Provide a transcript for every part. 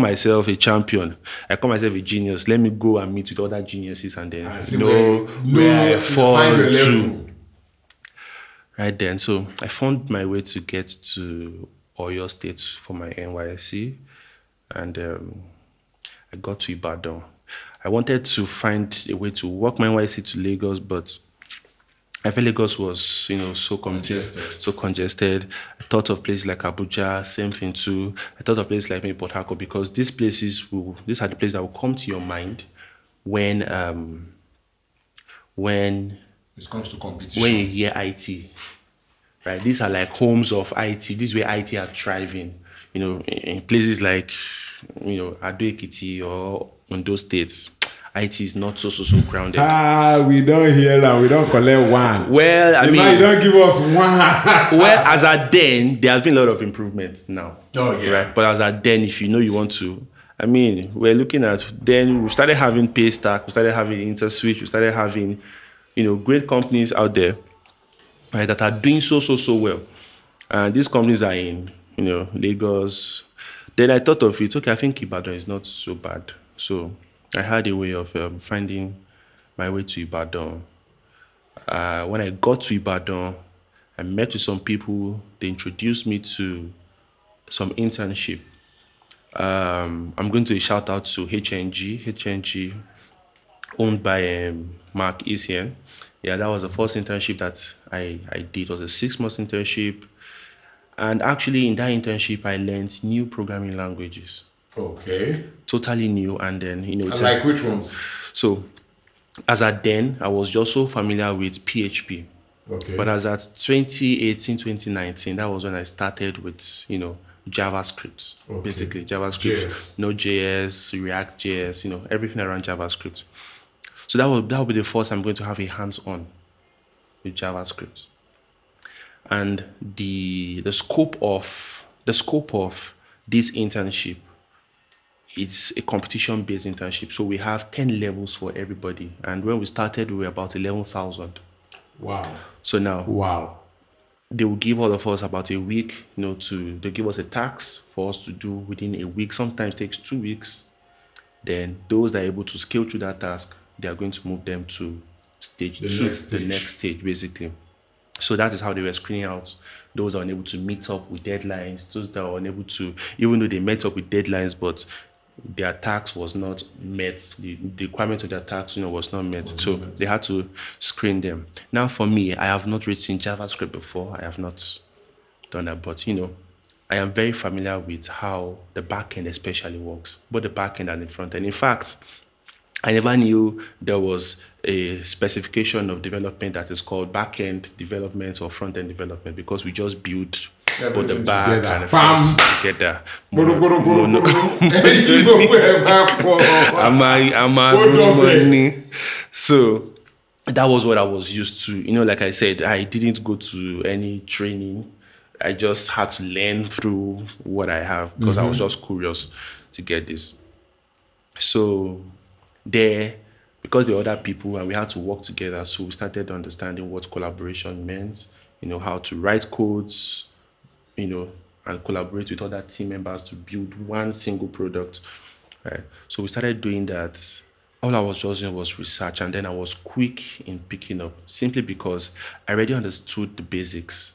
myself a champion. I call myself a genius. Let me go and meet with other geniuses and then where I fall to. Right then, so I found my way to get to Oyo State for my NYSC, and I got to Ibadan. I wanted to find a way to walk my NYSC to Lagos, but I felt Lagos was, so congested. I thought of places like Abuja, same thing too. I thought of places like maybe Port Harcourt because these are the places that will come to your mind when it comes to competition. When you hear IT, right? These are like homes of IT. This is where IT are thriving. In places like, Ado Ekiti or in those states, IT is not so grounded. We don't hear that. We don't collect one. Well, you don't give us one. Well, as at then, there has been a lot of improvements now. Oh, yeah. Right? But as at then, if you want to, we're looking at, then we started having Paystack, we started having InterSwitch, we started having, great companies out there, right, that are doing so well. And these companies are in, Lagos. Then I thought of it, okay, I think Ibadan is not so bad. So I had a way of finding my way to Ibadan. When I got to Ibadan, I met with some people. They introduced me to some internship. I'm going to shout out to HNG, owned by Mark Isian. Yeah, that was the first internship that I did. It was a 6-month internship. And actually, in that internship, I learned new programming languages. Okay. Totally new. And then, like which ones? So, as at then, I was just so familiar with PHP. Okay. But as at 2018, 2019, that was when I started with, JavaScript. Okay. Basically, JavaScript. Node.js, React.js, everything around JavaScript. So that will be the first I'm going to have a hands-on with JavaScript. And the scope of this internship is a competition-based internship. So we have 10 levels for everybody. And when we started, we were about 11,000. Wow. So now, wow, they will give all of us about a week, they give us a task for us to do within a week. Sometimes it takes 2 weeks. Then those that are able to scale through that task, they are going to move them to the next stage, basically. So that is how they were screening out those that were unable to meet up with deadlines, those that were unable to, even though they met up with deadlines, but their task was not met, the requirement of their task, was not met. So they had to screen them. Now for me, I have not written JavaScript before. I have not done that, but I am very familiar with how the backend especially works, both the backend and the front end. In fact, I never knew there was a specification of development that is called back-end development or front-end development, because we just build both the back and the front together. So that was what I was used to. Like I said, I didn't go to any training. I just had to learn through what I have because I was just curious to get this. So there, because there were other people and we had to work together, so we started understanding what collaboration meant, how to write codes, and collaborate with other team members to build one single product, right? So we started doing that. All I was just doing was research, and then I was quick in picking up, simply because I already understood the basics,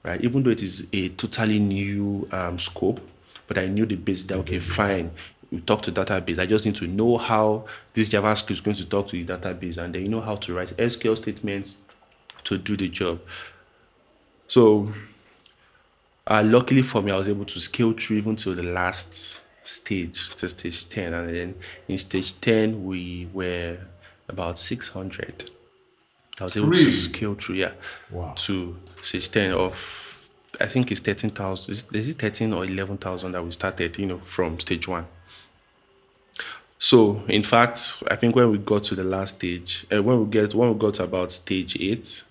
right? Even though it is a totally new scope, but I knew the basics that, okay, fine, we talk to database. I just need to know how this JavaScript is going to talk to the database, and then you know how to write SQL statements to do the job. So luckily for me, I was able to scale through even to the last stage, to stage 10. And then in stage 10, we were about 600. I was able to scale through, to stage 10 of, I think it's 13,000. Is it 13 or 11,000 that we started, from stage 1. So, in fact, I think when we got to the last stage, when we got to about stage 8,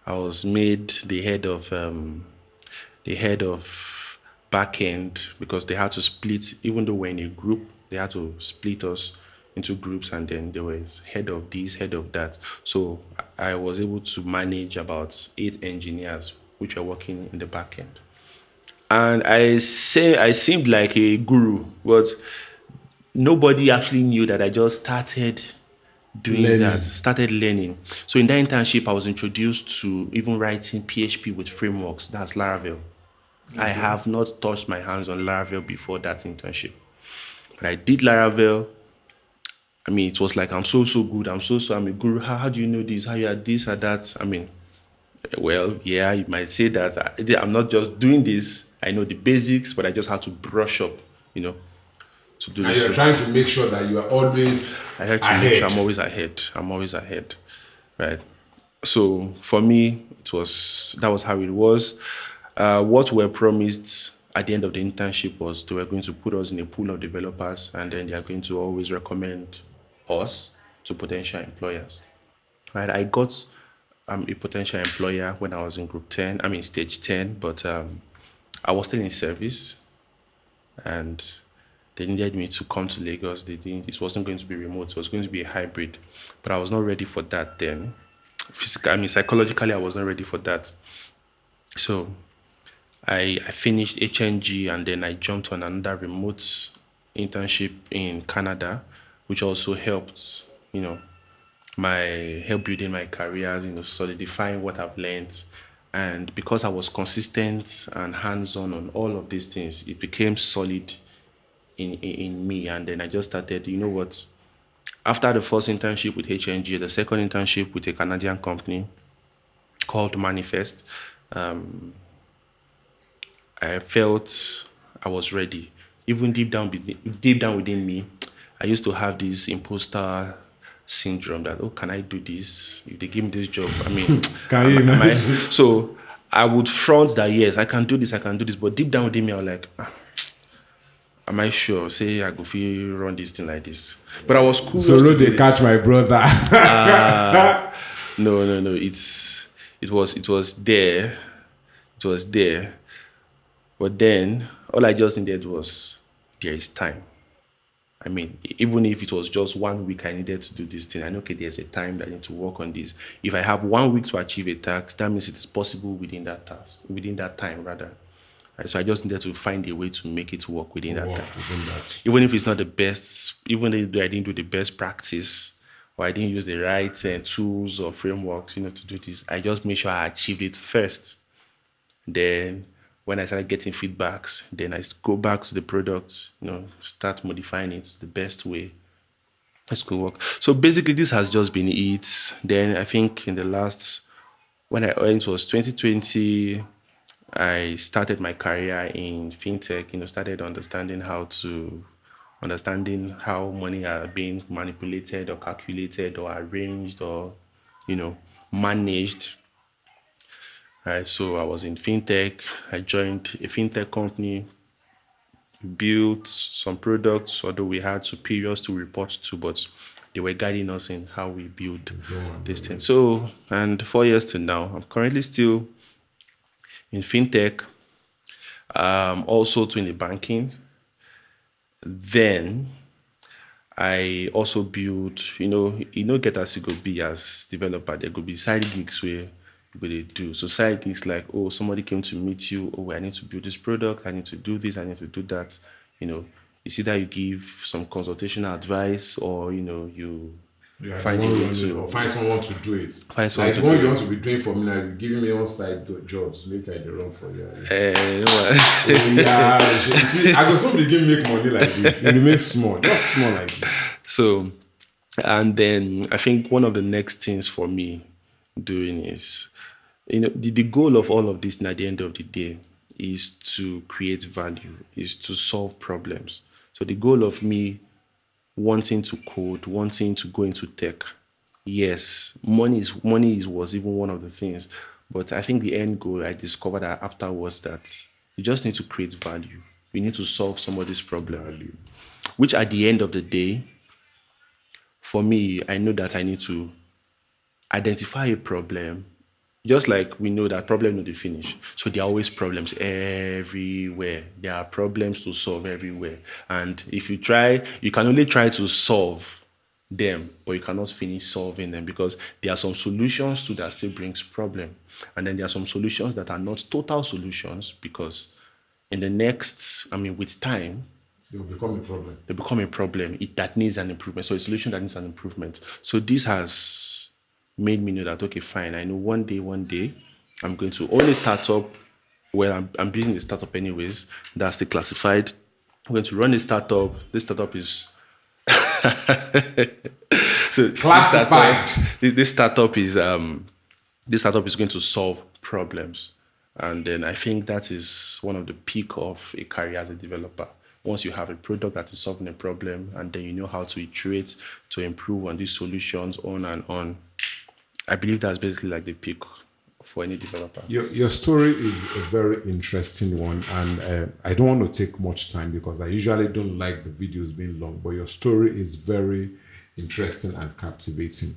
I was made the head of backend, because they had to split. Even though we're in a group, they had to split us into groups, and then there was head of this, head of that. So I was able to manage about 8 engineers which are working in the backend. And I seemed like a guru, but nobody actually knew that I just started doing that, Learning. started learning. So in that internship, I was introduced to even writing PHP with frameworks. That's Laravel. I Okay. have not touched my hands on Laravel before that internship. But I did Laravel. I mean, it was like, I'm so good. I'm a guru. How do you know this? How you are this or that? I mean, well, yeah, you might say that I'm not just doing this. I know the basics, but I just have to brush up, you know, to do And this. you're So trying to make sure that you are always I had to make sure ahead. I'm always ahead. I'm always ahead, right? So for me, that was how it was. What we're promised at the end of the internship was they were going to put us in a pool of developers, and then they are going to always recommend us to potential employers. Right? I got a potential employer when I was in group 10. I mean stage 10, but I was still in service, and they needed me to come to Lagos. They didn't. It wasn't going to be remote. It was going to be a hybrid, but I was not ready for that then. Physically, I mean psychologically, I was not ready for that. So I finished HNG and then I jumped on another remote internship in Canada, which also helped, you know, my help building my career, you know, solidifying what I've learned. And because I was consistent and hands-on on all of these things, it became solid in me. And then I just started, you know what? After the first internship with HNG, the second internship with a Canadian company called Manifest, I felt I was ready. Even deep down within me, I used to have this imposter syndrome that, oh, can I do this? If they give me this job, I mean, Can you am I? imagine? So I would front that yes, I can do this. But deep down within me, I was like, am I sure? Say I go feel run this thing like this. But I was curious Solo to do they catch this. my brother. No. It was there. It was there. But then all I just needed was there is time. I mean, even if it was just 1 week I needed to do this thing, I know, okay, there's a time that I need to work on this. If I have 1 week to achieve a task, that means it is possible within that task, within that time rather. Right, so I just needed to find a way to make it work within that Work time. within that. Even if it's not the best, even if I didn't do the best practice or I didn't use the right tools or frameworks, you know, to do this, I just made sure I achieved it first. Then when I started getting feedbacks, then I go back to the product, you know, start modifying it the best way. It's could work. So basically, this has just been it. Then I think in the last, when I it was 2020, I started my career in fintech. You know, started understanding how money are being manipulated or calculated or arranged or, you know, managed. Right. So I was in fintech. I joined a fintech company, built some products, although we had superiors to report to, but they were guiding us in how we build Go on, this brother. thing. So, and 4 years to now, I'm currently still in fintech, also to in the banking. Then I also build, get as you go be as developer, there could be side gigs where they do. So side gigs like, oh, somebody came to meet you, oh, I need to build this product, I need to do this, I need to do that. You know, it's either you give some consultational advice or, you You are the find a one way running or to find someone to do it. find someone Like to the one do you it. want to be doing for me now, you giving me on side jobs, make I the run for you. Oh Eh, yeah, you see, I go somebody give make money like this. It remains small, just small like this. so, and then I think one of the next things for me doing is, the goal of all of this at the end of the day is to create value, is to solve problems. So the goal of me wanting to code, wanting to go into tech, yes, money was even one of the things. But I think the end goal I discovered afterwards that you just need to create value. You need to solve somebody's problem, Value. which at the end of the day, for me, I know that I need to identify a problem. Just like we know that problem no dey finish. So there are always problems everywhere. There are problems to solve everywhere. And if you try, you can only try to solve them, but you cannot finish solving them because there are some solutions to that still brings problem. And then there are some solutions that are not total solutions because in the next, I mean, with time, They will become a problem. They become a problem that needs an improvement. So a solution that needs an improvement. So this has made me know that, okay, fine, I know one day, I'm going to own a startup. Well, I'm building a startup anyways. That's still classified. I'm going to run a startup. This startup is so Classified. This startup is going to solve problems. And then I think that is one of the peak of a career as a developer. Once you have a product that is solving a problem and then you know how to iterate to improve on these solutions on and on, I believe that's basically like the peak for any developer. Your story is a very interesting one, and I don't want to take much time because I usually don't like the videos being long, but your story is very interesting and captivating.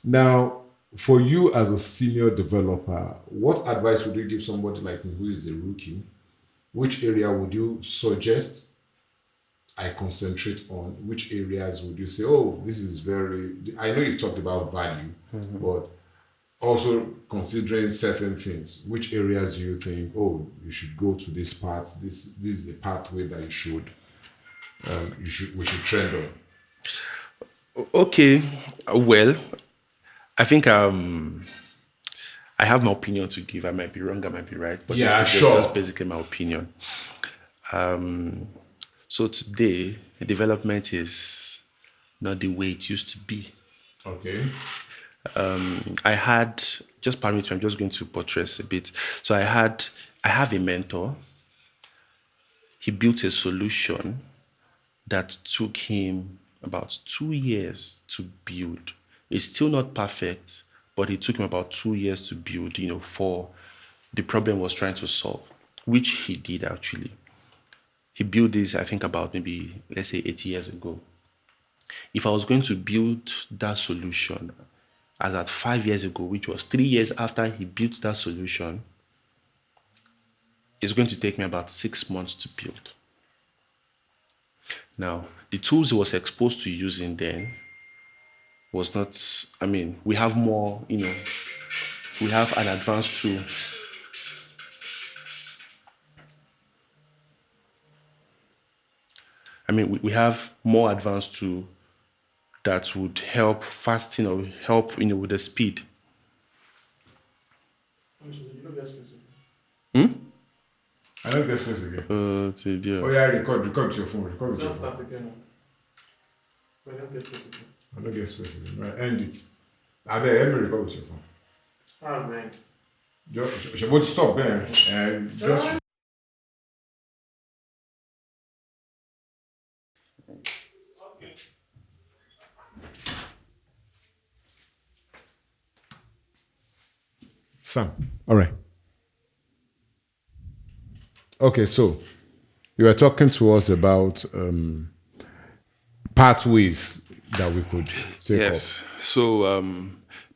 Now, for you as a senior developer, what advice would you give somebody like me who is a rookie? Which area would you suggest I concentrate on? Which areas would you say, oh, this is very, I know you talked about value, but also considering certain things, which areas do you think, oh, you should go to this part, this is a pathway that we should trend on? Okay, well, I think I have my opinion to give. I might be wrong, I might be right, but Yeah, this is sure. just basically my opinion. So today, development is not the way it used to be. Okay. I had, just permit me, I'm just going to buttress a bit. So I have a mentor. He built a solution that took him about 2 years to build. It's still not perfect, but it took him about 2 years to build, for the problem was trying to solve, which he did actually. He built this, I think, about maybe, let's say, 8 years ago. If I was going to build that solution as at 5 years ago, which was 3 years after he built that solution, it's going to take me about 6 months to build. Now, the tools he was exposed to using then was not, we have more, we have an advanced tool. We have more advanced tool that would help fasting or help, with the speed. I don't get space again. Yeah. Oh yeah, record to your phone. Record with your Just phone. start again. But don't get specific. I don't get space again. Right, end it. I bet let me record with your phone. Ah, man. Just, what stop there? Just. Sam. All right. Okay, so you were talking to us about pathways that we could take up. Yes. So